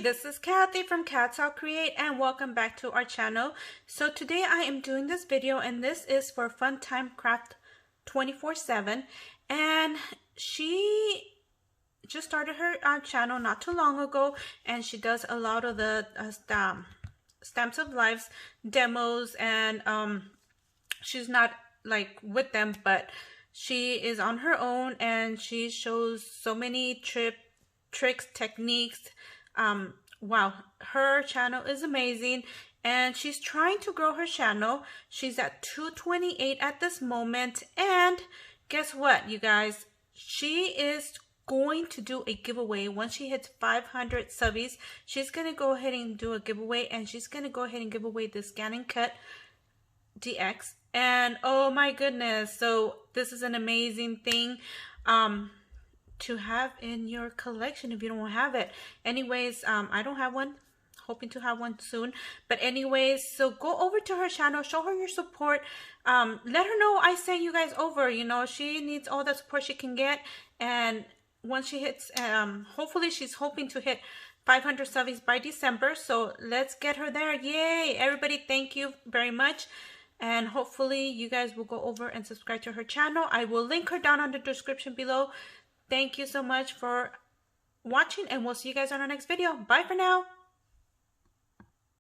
this is Kathy from katzelcreate and welcome back to our channel. So today I am doing this video and this is for FunTimeCrafts 24/7, and she just started her channel not too long ago, and she does a lot of the Stamps of Lives demos, and she's not like with them, but she is on her own and she shows so many tricks, techniques. Wow, her channel is amazing and she's trying to grow her channel. She's at 228 at this moment, and guess what, you guys, she is going to do a giveaway. Once she hits 500 subbies, she's gonna go ahead and do a giveaway, and she's gonna go ahead and give away the Scan and Cut DX. And oh my goodness, so this is an amazing thing to have in your collection if you don't have it. Anyways, I don't have one, hoping to have one soon, but anyways, so go over to her channel, show her your support, let her know I sent you guys over. You know, she needs all the support she can get, and once she hits hopefully she's hoping to hit 500 subbies by December, so let's get her there. Yay everybody, thank you very much, and hopefully you guys will go over and subscribe to her channel. I will link her down on the description below. Thank you so much for watching, and we'll see you guys on our next video. Bye for now.